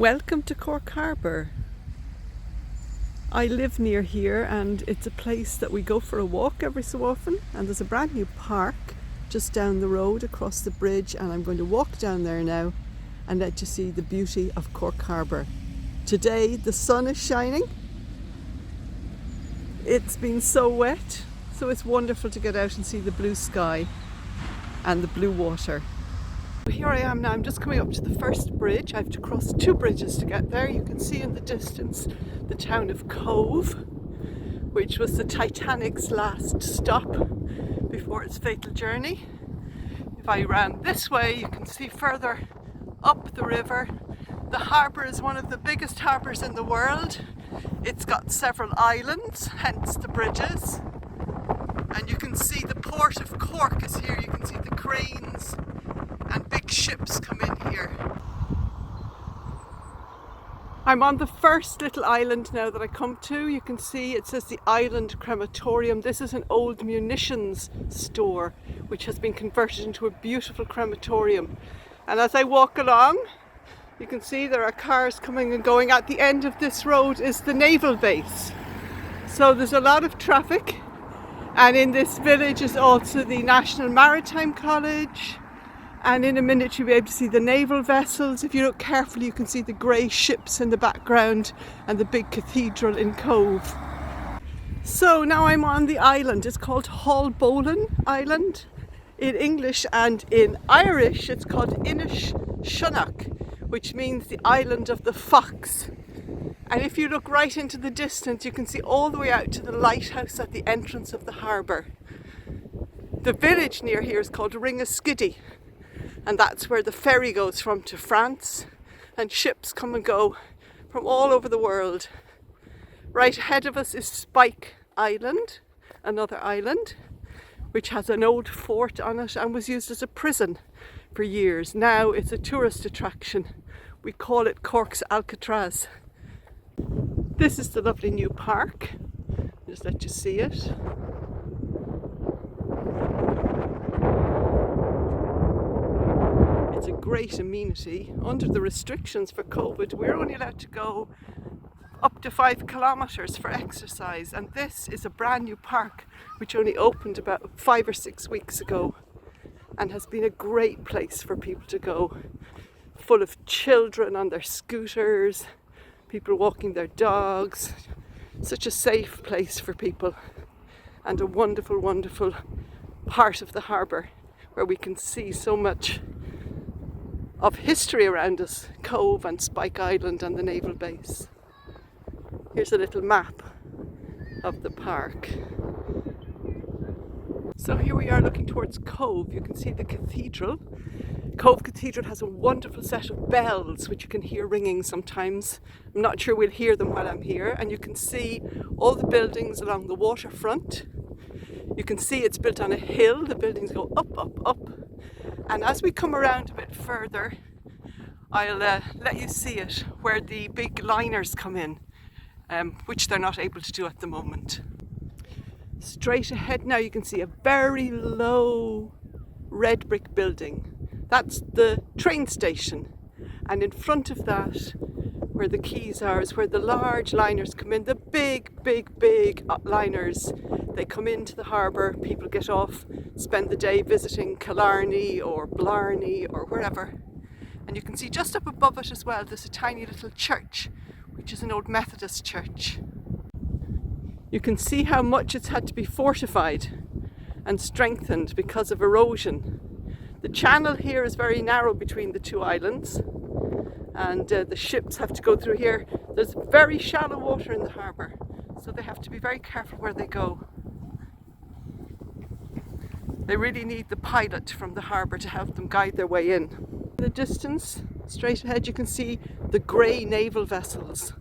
Welcome to Cork Harbour. I live near here and it's a place that we go for a walk every so often, and there's a brand new park just down the road across the bridge, and I'm going to walk down there now and let you see the beauty of Cork Harbour. Today the sun is shining. It's been so wet, so it's wonderful to get out and see the blue sky and the blue water. Here I am now, I'm just coming up to the first bridge. I have to cross two bridges to get there. You can see in the distance the town of Cobh, which was the Titanic's last stop before its fatal journey. If I ran this way, you can see further up the river. The harbour is one of the biggest harbours in the world. It's got several islands, hence the bridges. And you can see the port of Cork is here. You can see the cranes and big ships come in here. I'm on the first little island now that I come to. You can see it says the Island Crematorium. This is an old munitions store which has been converted into a beautiful crematorium. And as I walk along, you can see there are cars coming and going. At the end of this road is the naval base. So there's a lot of traffic. And in this village is also the National Maritime College. And in a minute you'll be able to see the naval vessels. If you look carefully, you can see the grey ships in the background and the big cathedral in Cobh. So now I'm on the island. It's called Haulbowline Island in English, and in Irish it's called Inishshannock, which means the island of the fox. And if you look right into the distance, you can see all the way out to the lighthouse at the entrance of the harbour. The village near here is called Ringaskiddy. And that's where the ferry goes from to France, and ships come and go from all over the world. Right ahead of us is Spike Island, another island, which has an old fort on it and was used as a prison for years. Now it's a tourist attraction. We call it Cork's Alcatraz. This is the lovely new park. I'll just let you see it. It's a great amenity. Under the restrictions for COVID, we're only allowed to go up to 5 kilometres for exercise, and this is a brand new park which only opened about 5 or 6 weeks ago and has been a great place for people to go, full of children on their scooters, people walking their dogs. Such a safe place for people, and a wonderful, wonderful part of the harbour where we can see so much of history around us, Cobh and Spike Island and the naval base. Here's a little map of the park. So here we are looking towards Cobh. You can see the cathedral. Cobh Cathedral has a wonderful set of bells which you can hear ringing sometimes. I'm not sure we'll hear them while I'm here. And you can see all the buildings along the waterfront. You can see it's built on a hill. The buildings go up, up, up. And as we come around a bit further, I'll let you see it, where the big liners come in, which they're not able to do at the moment. Straight ahead now you can see a very low red brick building. That's the train station. And in front of that, where the quays are, is where the large liners come in. The big, big, big liners. They come into the harbour, people get off, spend the day visiting Killarney or Blarney or wherever. And you can see just up above it as well, there's a tiny little church, which is an old Methodist church. You can see how much it's had to be fortified and strengthened because of erosion. The channel here is very narrow between the two islands, and the ships have to go through here. There's very shallow water in the harbour, so they have to be very careful where they go. They really need the pilot from the harbour to help them guide their way in. In the distance, straight ahead, you can see the grey naval vessels.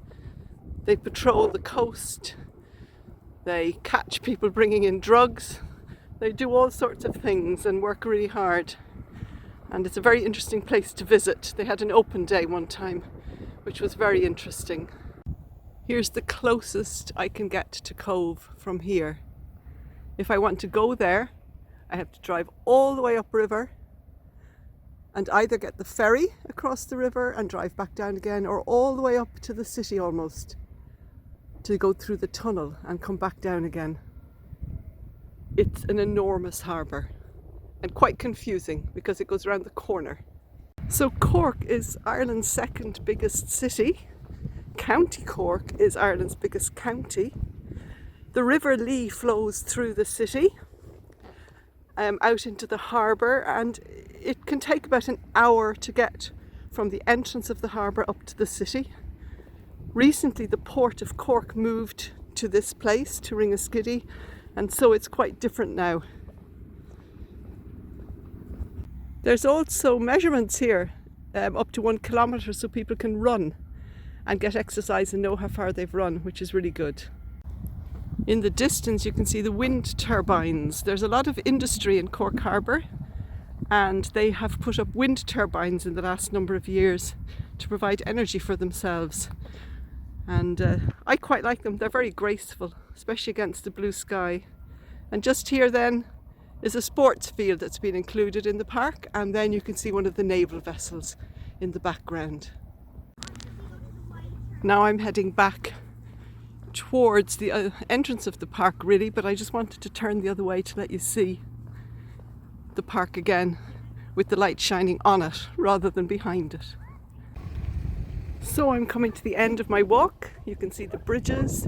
They patrol the coast, they catch people bringing in drugs, they do all sorts of things and work really hard. And it's a very interesting place to visit. They had an open day one time, which was very interesting. Here's the closest I can get to Cobh from here. If I want to go there, I have to drive all the way upriver and either get the ferry across the river and drive back down again, or all the way up to the city almost to go through the tunnel and come back down again. It's an enormous harbour and quite confusing because it goes around the corner. So Cork is Ireland's second biggest city. County Cork is Ireland's biggest county. The River Lee flows through the city out into the harbour, and it can take about an hour to get from the entrance of the harbour up to the city. Recently the Port of Cork moved to this place, to Ringaskiddy, and so it's quite different now. There's also measurements here up to 1 kilometre, so people can run and get exercise and know how far they've run, which is really good. In the distance you can see the wind turbines. There's a lot of industry in Cork Harbour, and they have put up wind turbines in the last number of years to provide energy for themselves. And I quite like them. They're very graceful, especially against the blue sky. And just here then is a sports field that's been included in the park, and then you can see one of the naval vessels in the background. Now I'm heading back towards the entrance of the park really, but I just wanted to turn the other way to let you see the park again with the light shining on it rather than behind it. So I'm coming to the end of my walk. You can see the bridges,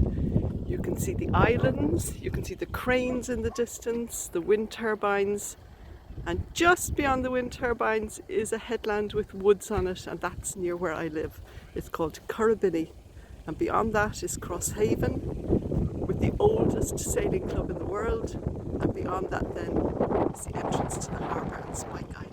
you can see the islands, you can see the cranes in the distance, the wind turbines, and just beyond the wind turbines is a headland with woods on it, and that's near where I live. It's called Currabinny, and beyond that is Crosshaven, with the oldest sailing club in the world, and beyond that then is the entrance to the harbour and Spike Island.